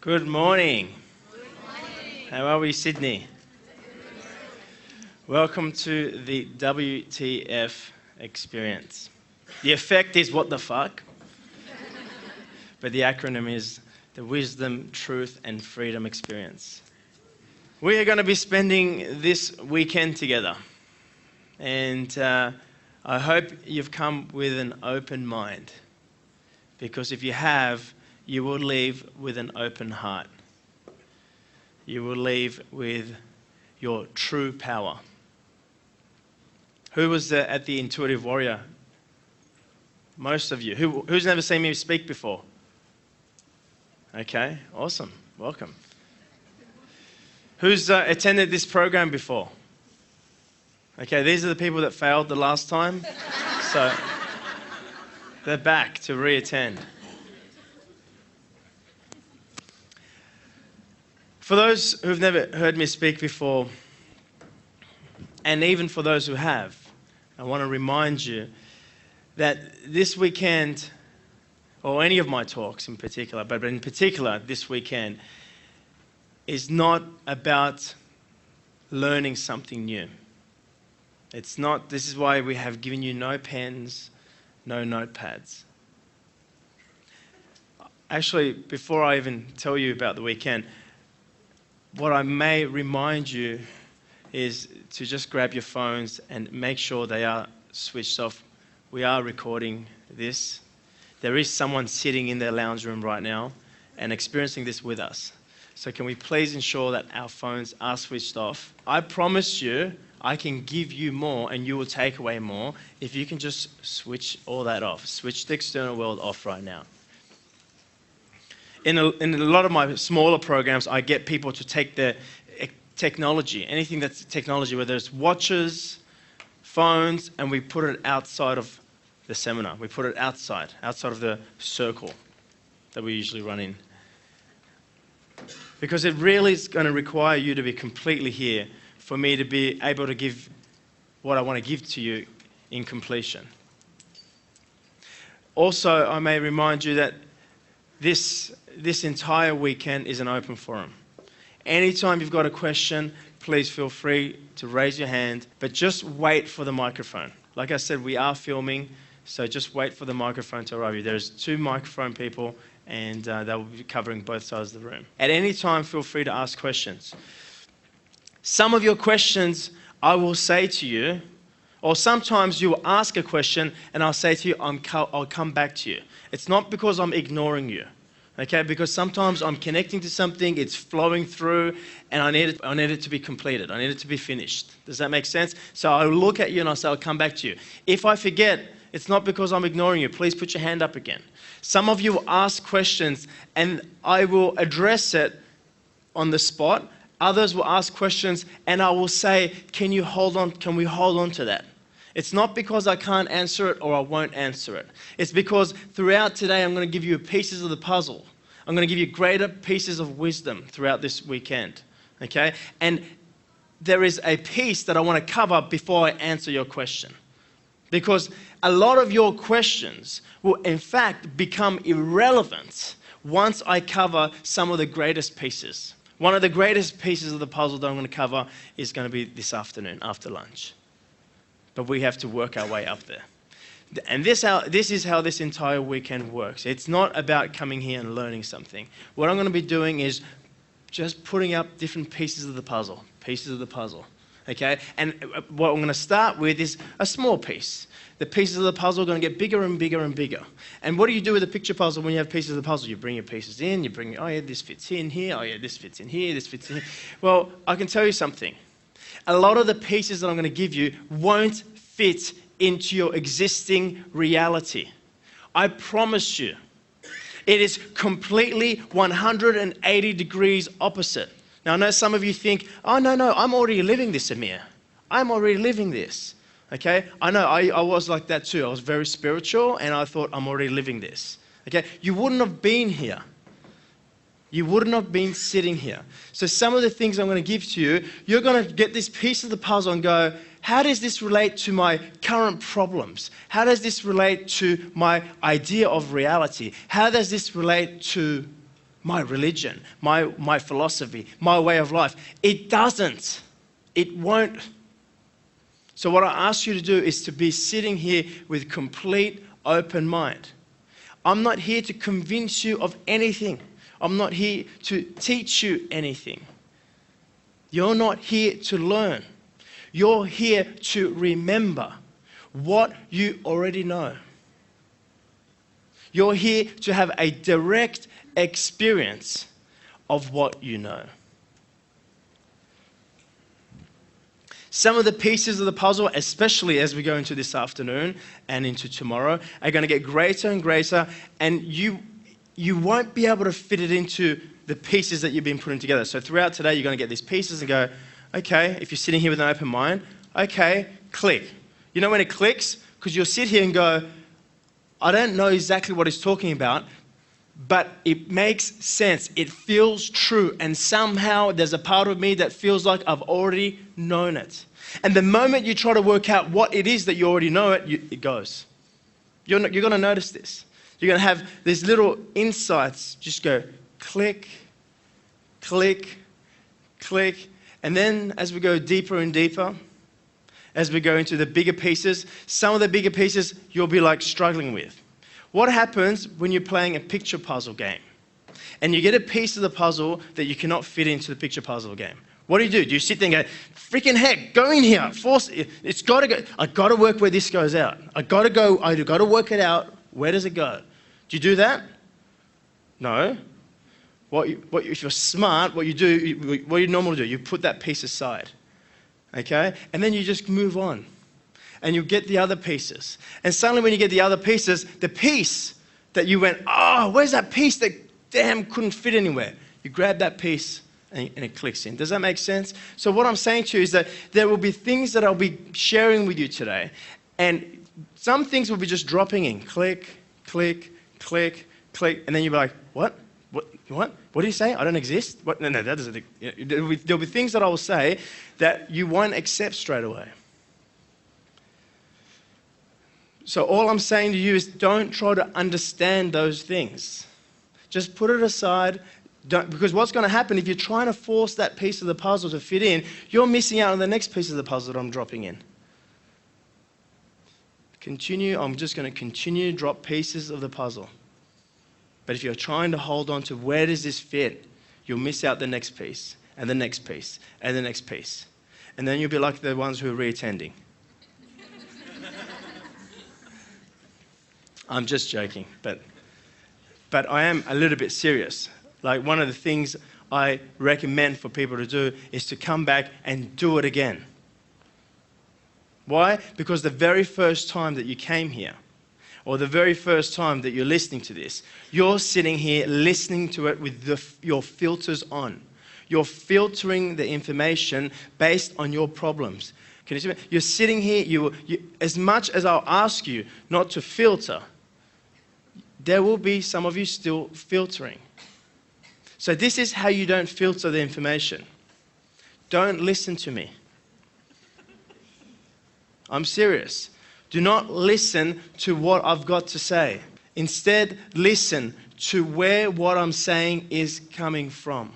Good morning. Good morning. How are we, Sydney? Welcome to the WTF experience. The effect is what the fuck, but the acronym is the Wisdom, Truth and Freedom experience. We are going to be spending this weekend together, and I hope you've come with an open mind, because if you have, you will leave with an open heart. You will leave with your true power. Who was at the Intuitive Warrior? Most of you. Who's never seen me speak before? Okay, awesome. Welcome. Who's attended this program before? Okay, these are the people that failed the last time. So they're back to re-attend. For those who've never heard me speak before, and even for those who have, I want to remind you that this weekend, or any of my talks in particular, but in particular this weekend, is not about learning something new. It's not. This is why we have given you no pens, no notepads. Actually, before I even tell you about the weekend, what I may remind you is to just grab your phones and make sure they are switched off. We are recording this. There is someone sitting in their lounge room right now and experiencing this with us. So can we please ensure that our phones are switched off? I promise you, I can give you more and you will take away more if you can just switch all that off. Switch the external world off right now. In a lot of my smaller programs, I get people to take their technology, anything that's technology, whether it's watches, phones, and we put it outside of the seminar. We put it outside of the circle that we usually run in. Because it really is going to require you to be completely here for me to be able to give what I want to give to you in completion. Also, I may remind you that this entire weekend is an open forum. Anytime you've got a question, please feel free to raise your hand, but just wait for the microphone. Like I said, we are filming, so just wait for the microphone to arrive. There's 2 microphone people, and they will be covering both sides of the room. At any time, feel free to ask questions. Some of your questions I will say to you, or sometimes you will ask a question and I'll say to you, I'll come back to you. It's not because I'm ignoring you, okay? Because sometimes I'm connecting to something, it's flowing through, and I need it to be completed. I need it to be finished. Does that make sense? So I'll look at you and I'll say, I'll come back to you. If I forget, it's not because I'm ignoring you. Please put your hand up again. Some of you will ask questions and I will address it on the spot. Others will ask questions and I will say, can we hold on to that? It's not because I can't answer it or I won't answer it. It's because throughout today I'm going to give you pieces of the puzzle. I'm going to give you greater pieces of wisdom throughout this weekend. Okay? And there is a piece that I want to cover before I answer your question. Because a lot of your questions will in fact become irrelevant once I cover some of the greatest pieces. One of the greatest pieces of the puzzle that I'm going to cover is going to be this afternoon after lunch. But we have to work our way up there. And this is how this entire weekend works. It's not about coming here and learning something. What I'm going to be doing is just putting up different pieces of the puzzle. Okay? And what I'm going to start with is a small piece. The pieces of the puzzle are going to get bigger and bigger and bigger. And what do you do with a picture puzzle when you have pieces of the puzzle? You bring your pieces in, oh yeah, this fits in here, oh yeah, this fits in here, this fits in here. Well, I can tell you something. A lot of the pieces that I'm going to give you won't fit into your existing reality. I promise you. It is completely 180 degrees opposite. Now, I know some of you think, oh, no, I'm already living this, Amir. I'm already living this. Okay? I know, I was like that too. I was very spiritual and I thought, I'm already living this. Okay? You wouldn't have been here. You wouldn't have been sitting here. So some of the things I'm going to give to you, you're going to get this piece of the puzzle and go, how does this relate to my current problems? How does this relate to my idea of reality? How does this relate to my religion, my philosophy, my way of life. It doesn't. It won't. So what I ask you to do is to be sitting here with complete open mind. I'm not here to convince you of anything. I'm not here to teach you anything. You're not here to learn. You're here to remember what you already know. You're here to have a direct experience of what you know. Some of the pieces of the puzzle, especially as we go into this afternoon and into tomorrow, are going to get greater and greater, and you won't be able to fit it into the pieces that you've been putting together. So throughout today, you're going to get these pieces and go, okay, if you're sitting here with an open mind, okay, click. You know when it clicks? Because you'll sit here and go, I don't know exactly what he's talking about, but it makes sense. It feels true. And somehow there's a part of me that feels like I've already known it. And the moment you try to work out what it is that you already know it goes. You're going to notice this. You're going to have these little insights just go click, click, click. And then as we go deeper and deeper, as we go into the bigger pieces, some of the bigger pieces you'll be like struggling with. What happens when you're playing a picture puzzle game and you get a piece of the puzzle that you cannot fit into the picture puzzle game? What do? Do you sit there and go, freaking heck, go in here, force it. It's got to go. I've got to work where this goes out. I've got to work it out. Where does it go? Do you do that? No. If you're smart, what you normally do, you put that piece aside. Okay? And then you just move on. And you get the other pieces. And suddenly when you get the other pieces, the piece that you went, oh, where's that piece that damn couldn't fit anywhere? You grab that piece and it clicks in. Does that make sense? So what I'm saying to you is that there will be things that I'll be sharing with you today. And some things will be just dropping in. Click, click, click, click. And then you'll be like, what? What do you say? I don't exist? What? No, that doesn't. There'll be things that I will say that you won't accept straight away. So all I'm saying to you is don't try to understand those things. Just put it aside. Because what's going to happen if you're trying to force that piece of the puzzle to fit in, you're missing out on the next piece of the puzzle that I'm dropping in. I'm just going to continue to drop pieces of the puzzle. But if you're trying to hold on to where does this fit, you'll miss out the next piece, and the next piece, and the next piece. And then you'll be like the ones who are re-attending. I'm just joking, but I am a little bit serious. Like one of the things I recommend for people to do is to come back and do it again. Why? Because the very first time that you came here, or the very first time that you're listening to this, you're sitting here listening to it with your filters on. You're filtering the information based on your problems. Can you see me? You're sitting here, as much as I'll ask you not to filter, there will be some of you still filtering. So this is how you don't filter the information. Don't listen to me. I'm serious. Do not listen to what I've got to say. Instead, listen to where what I'm saying is coming from.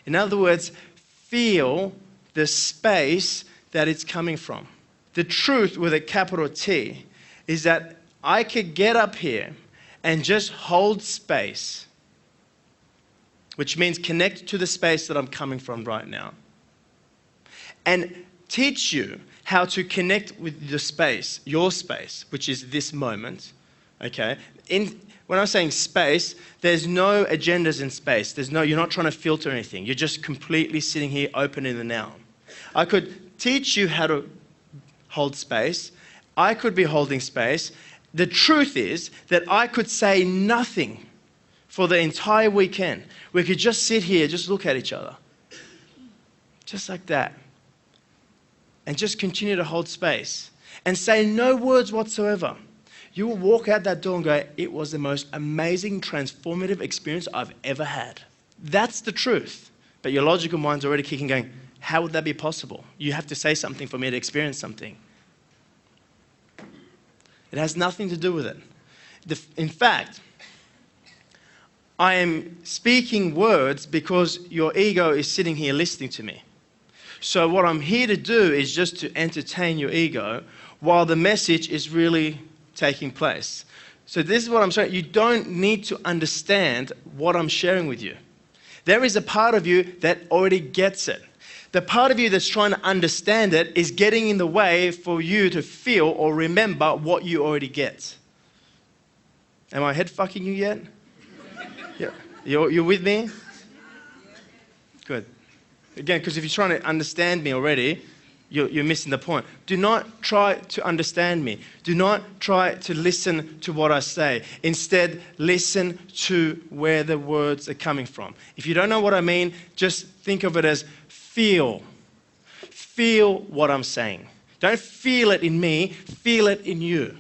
In other words, feel the space that it's coming from. The truth with a capital T is that I could get up here and just hold space, which means connect to the space that I'm coming from right now, and teach you how to connect with the space, your space, which is this moment, okay? When I'm saying space, there's no agendas in space. You're not trying to filter anything. You're just completely sitting here open in the now. I could teach you how to hold space. I could be holding space. The truth is that I could say nothing for the entire weekend. We could just sit here, just look at each other. Just like that. And just continue to hold space. And say no words whatsoever. You will walk out that door and go, it was the most amazing, transformative experience I've ever had. That's the truth. But your logical mind's already kicking, going, how would that be possible? You have to say something for me to experience something. It has nothing to do with it. In fact, I am speaking words because your ego is sitting here listening to me. So what I'm here to do is just to entertain your ego while the message is really taking place. So this is what I'm saying. You don't need to understand what I'm sharing with you. There is a part of you that already gets it. The part of you that's trying to understand it is getting in the way for you to feel or remember what you already get. Am I head fucking you yet? Yeah. You're with me? Good. Again, because if you're trying to understand me already, you're missing the point. Do not try to understand me. Do not try to listen to what I say. Instead, listen to where the words are coming from. If you don't know what I mean, just think of it as feel. Feel what I'm saying. Don't feel it in me, feel it in you.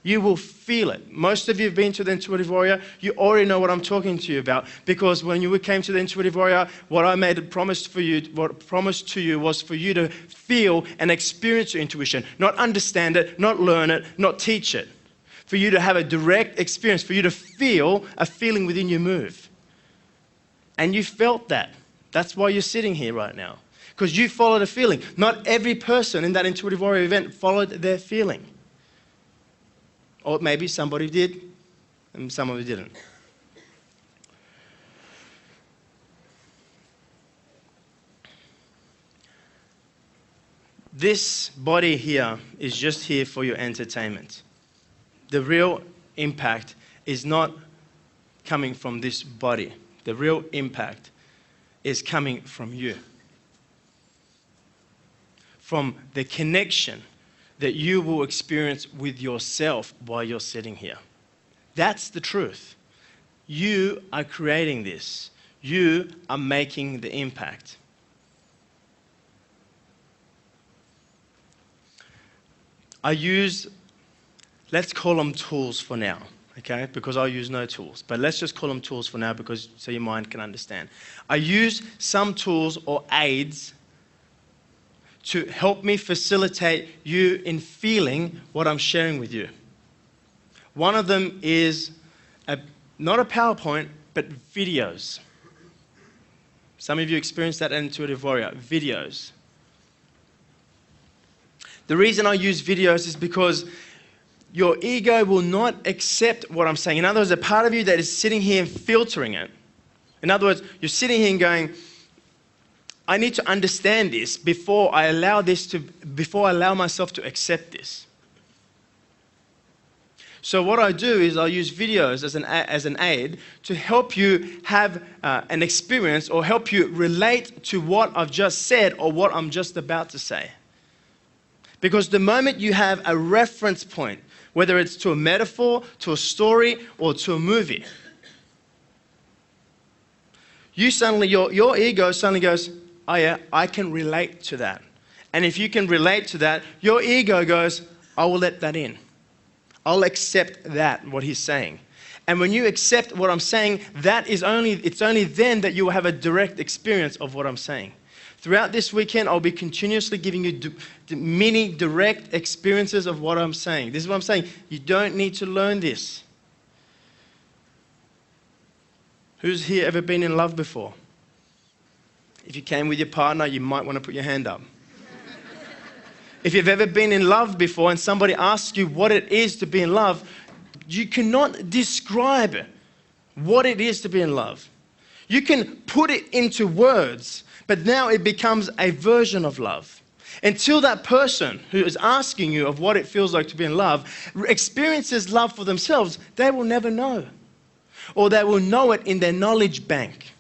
You will feel it. Most of you have been to the Intuitive Warrior. You already know what I'm talking to you about. Because when you came to the Intuitive Warrior, what I made a promise for you, what promised to you was for you to feel and experience your intuition. Not understand it, not learn it, not teach it. For you to have a direct experience, for you to feel a feeling within you move. And you felt that. That's why you're sitting here right now. Because you followed a feeling. Not every person in that Intuitive Warrior event followed their feeling. Or maybe somebody did, and some of you didn't. This body here is just here for your entertainment. The real impact is not coming from this body. The real impact is coming from you. From the connection that you will experience with yourself while you're sitting here. That's the truth. You are creating this. You are making the impact. Let's call them tools for now, okay? Because I use no tools. But let's just call them tools for now so your mind can understand. I use some tools or aids to help me facilitate you in feeling what I'm sharing with you. One of them is not a PowerPoint, but videos. Some of you experienced that at Intuitive Warrior, videos. The reason I use videos is because your ego will not accept what I'm saying. In other words, a part of you that is sitting here and filtering it. In other words, you're sitting here and going, I need to understand this before I allow myself to accept this. So what I do is I use videos as an aid to help you have an experience or help you relate to what I've just said or what I'm just about to say. Because the moment you have a reference point, whether it's to a metaphor, to a story, or to a movie, your ego suddenly goes, oh yeah, I can relate to that. And if you can relate to that, your ego goes, I will let that in. I'll accept that, what he's saying. And when you accept what I'm saying, it's only then that you will have a direct experience of what I'm saying. Throughout this weekend, I'll be continuously giving you many direct experiences of what I'm saying. This is what I'm saying. You don't need to learn this. Who's here ever been in love before? If you came with your partner, you might want to put your hand up. If you've ever been in love before and somebody asks you what it is to be in love, you cannot describe what it is to be in love. You can put it into words, but now it becomes a version of love. Until that person who is asking you of what it feels like to be in love experiences love for themselves, they will never know. Or they will know it in their knowledge bank.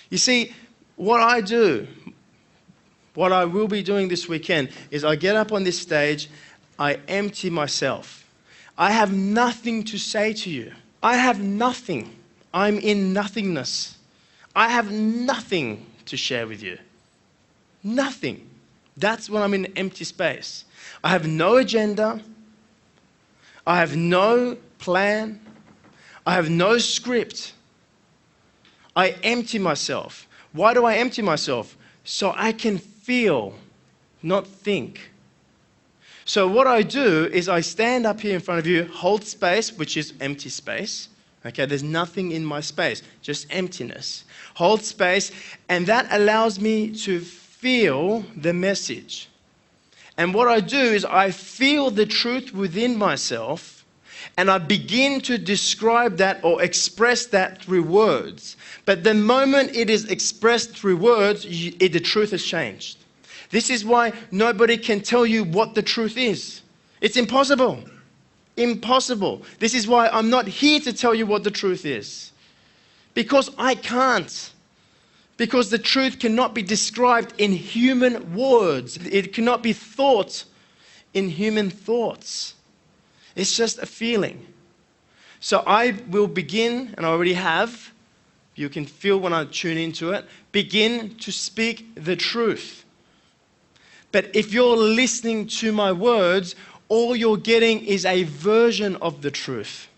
You see, what I do, what I will be doing this weekend is I get up on this stage, I empty myself. I have nothing to say to you. I have nothing. I'm in nothingness. I have nothing to share with you. Nothing. That's when I'm in empty space. I have no agenda. I have no plan. I have no script. I empty myself. Why do I empty myself? So I can feel, not think. So what I do is I stand up here in front of you, hold space, which is empty space, Okay, there's nothing in my space, just emptiness. Hold space, and that allows me to feel the message. And what I do is I feel the truth within myself, and I begin to describe that or express that through words. But the moment it is expressed through words, the truth has changed. This is why nobody can tell you what the truth is. It's impossible. Impossible. This is why I'm not here to tell you what the truth is. Because I can't. Because the truth cannot be described in human words. It cannot be thought in human thoughts. It's just a feeling. So I will begin, and I already have, you can feel when I tune into it, begin to speak the truth. But if you're listening to my words, all you're getting is a version of the truth.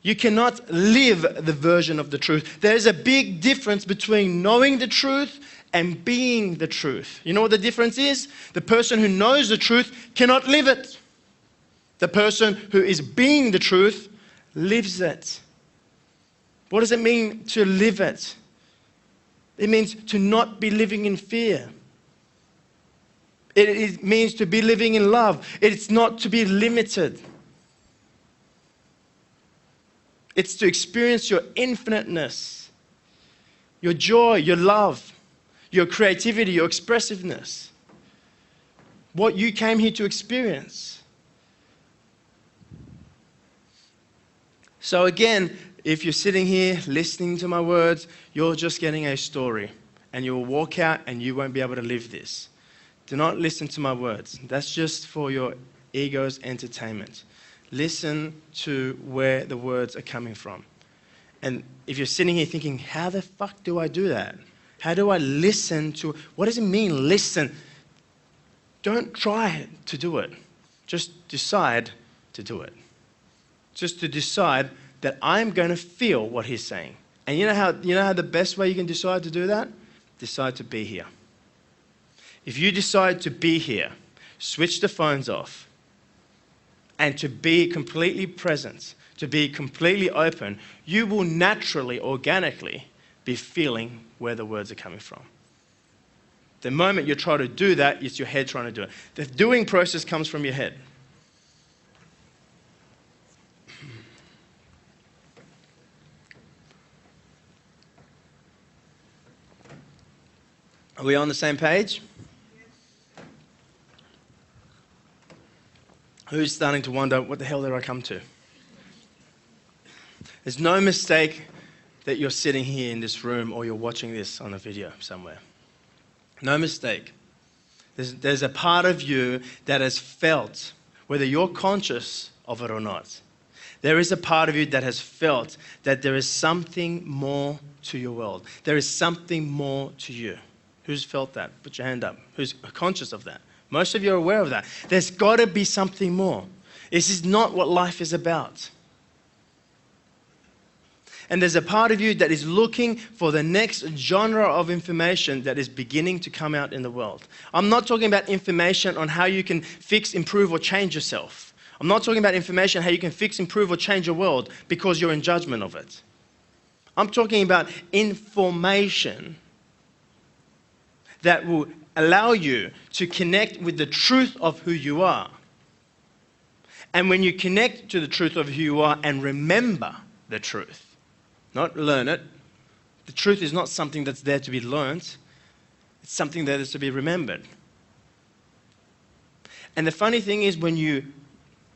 You cannot live the version of the truth. There is a big difference between knowing the truth and being the truth. You know what the difference is? The person who knows the truth cannot live it. The person who is being the truth lives it. What does it mean to live it? It means to not be living in fear. It means to be living in love. It's not to be limited. It's to experience your infiniteness, your joy, your love, your creativity, your expressiveness. What you came here to experience. So again, if you're sitting here listening to my words, you're just getting a story. And you'll walk out and you won't be able to live this. Do not listen to my words. That's just for your ego's entertainment. Listen to where the words are coming from. And if you're sitting here thinking, how the fuck do I do that? How do I listen to, what does it mean, listen? Don't try to do it. Just decide to do it. Just to decide that I'm going to feel what he's saying. And you know how the best way you can decide to do that? Decide to be here. If you decide to be here, switch the phones off, and to be completely present, to be completely open, you will naturally, organically be feeling where the words are coming from. The moment you try to do that, it's your head trying to do it. The doing process comes from your head. Are we on the same page? Who's starting to wonder, what the hell did I come to? There's no mistake that you're sitting here in this room or you're watching this on a video somewhere. No mistake. There's a part of you that has felt, whether you're conscious of it or not, there is a part of you that has felt that there is something more to your world. There is something more to you. Who's felt that? Put your hand up. Who's conscious of that? Most of you are aware of that. There's got to be something more. This is not what life is about. And there's a part of you that is looking for the next genre of information that is beginning to come out in the world. I'm not talking about information on how you can fix, improve, or change yourself. I'm not talking about information how you can fix, improve, or change your world because you're in judgment of it. I'm talking about information that will allow you to connect with the truth of who you are. And when you connect to the truth of who you are and remember the truth, not learn it, the truth is not something that's there to be learned, it's something that is to be remembered. And the funny thing is, when you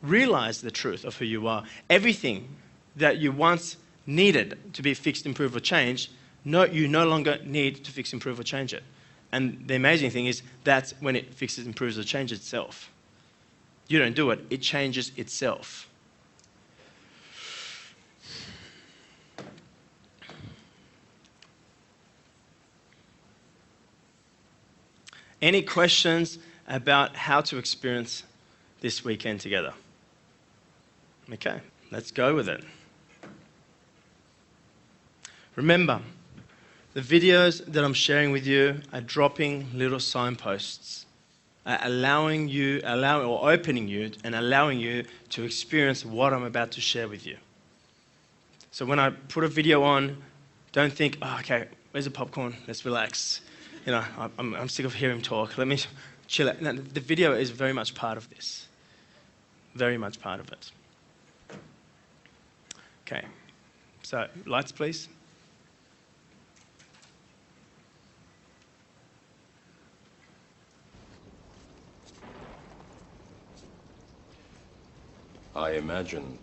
realize the truth of who you are, everything that you once needed to be fixed, improved, or changed, you no longer need to fix, improve, or change it. And the amazing thing is that's when it fixes, improves, or changes itself. You don't do it, it changes itself. Any questions about how to experience this weekend together? Okay, let's go with it. Remember, the videos that I'm sharing with you are dropping little signposts, opening you and allowing you to experience what I'm about to share with you. So when I put a video on, don't think, oh, okay, where's the popcorn? Let's relax. I'm sick of hearing him talk. Let me chill out. No, the video is very much part of this. Very much part of it. Okay, so lights, please. I imagine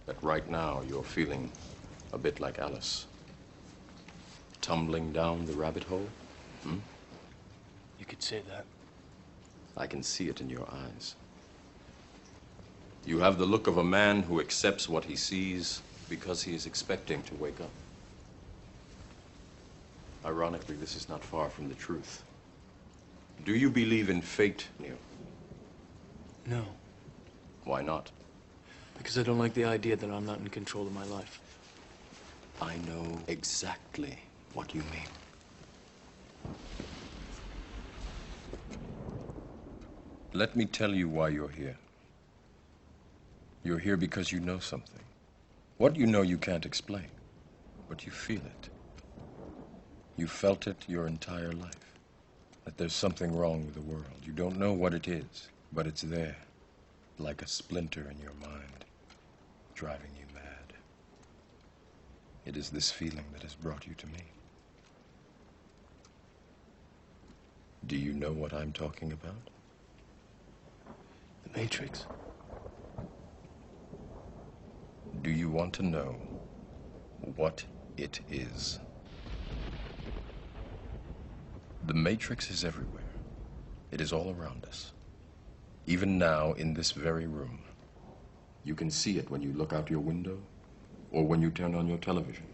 that right now you're feeling a bit like Alice. Tumbling down the rabbit hole? You could say that. I can see it in your eyes. You have the look of a man who accepts what he sees because he is expecting to wake up. Ironically, this is not far from the truth. Do you believe in fate, Neil? No, Why not? because I don't like the idea that I'm not in control of my life. I know exactly what you mean. Let me tell you why you're here. You're here because you know something. What you know you can't explain, but you feel it. You felt it your entire life, that there's something wrong with the world. You don't know what it is, but it's there, like a splinter in your mind, driving you mad. It is this feeling that has brought you to me. Do you know what I'm talking about? The Matrix. Do you want to know what it is? The Matrix is everywhere. It is all around us. Even now, in this very room. You can see it when you look out your window or when you turn on your television.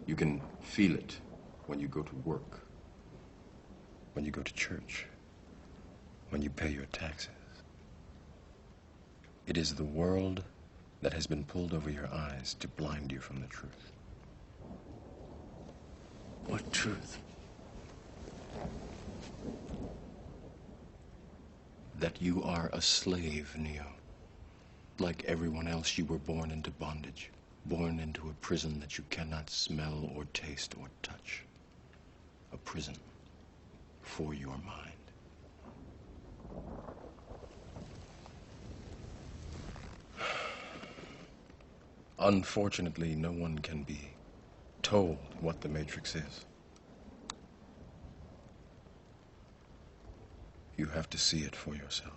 You can feel it when you go to work, when you go to church, when you pay your taxes. It is the world that has been pulled over your eyes to blind you from the truth. What truth? That you are a slave, Neo. Like everyone else, you were born into bondage, born into a prison that you cannot smell or taste or touch. A prison for your mind. Unfortunately, no one can be told what the Matrix is. You have to see it for yourself.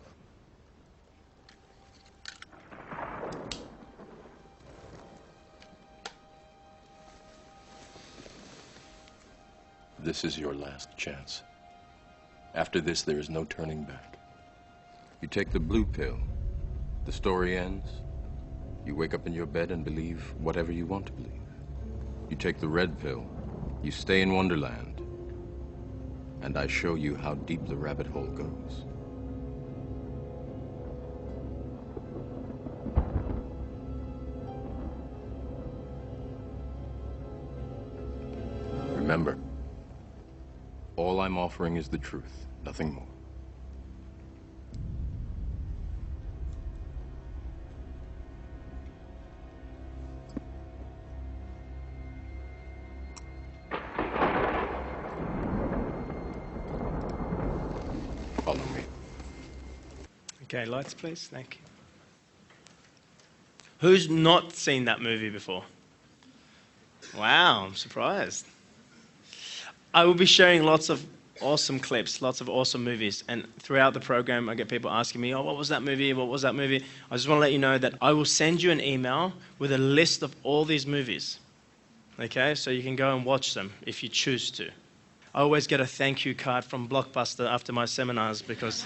This is your last chance. After this, there is no turning back. You take the blue pill. The story ends. You wake up in your bed and believe whatever you want to believe. You take the red pill. You stay in Wonderland. And I show you how deep the rabbit hole goes. Remember, all I'm offering is the truth, nothing more. Follow me. Okay, lights, please. Thank you. Who's not seen that movie before? Wow, I'm surprised. I will be sharing lots of awesome clips, lots of awesome movies, and throughout the program I get people asking me, oh, what was that movie? What was that movie? I just want to let you know that I will send you an email with a list of all these movies. Okay, so you can go and watch them if you choose to. I always get a thank you card from Blockbuster after my seminars because...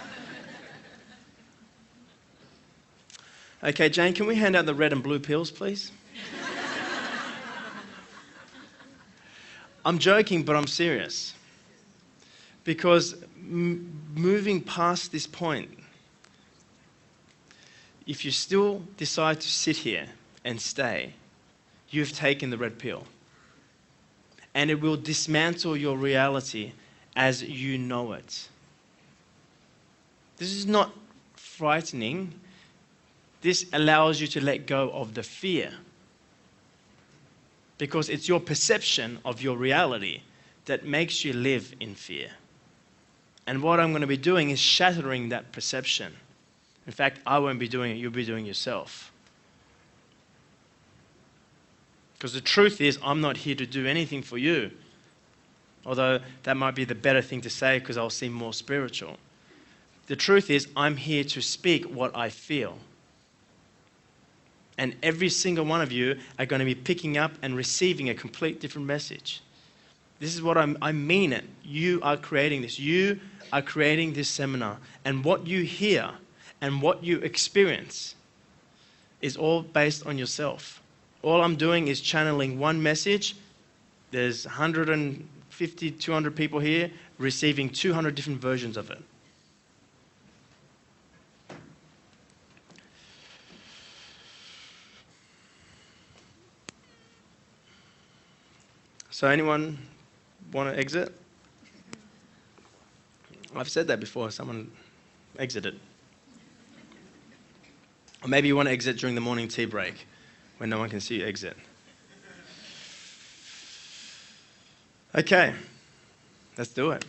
Okay, Jane, can we hand out the red and blue pills, please? I'm joking, but I'm serious. Because moving past this point, if you still decide to sit here and stay, you've taken the red pill. And it will dismantle your reality as you know it. This is not frightening. This allows you to let go of the fear because it's your perception of your reality that makes you live in fear. And what I'm going to be doing is shattering that perception. In fact, I won't be doing it, you'll be doing it yourself. Because the truth is, I'm not here to do anything for you. Although that might be the better thing to say because I'll seem more spiritual. The truth is, I'm here to speak what I feel. And every single one of you are going to be picking up and receiving a complete different message. This is what I mean it. You are creating this. You are creating this seminar. And what you hear and what you experience is all based on yourself. All I'm doing is channeling one message. There's 150, 200 people here receiving 200 different versions of it. So anyone want to exit? I've said that before, someone exited. Or maybe you want to exit during the morning tea break when no one can see you exit. Okay, let's do it.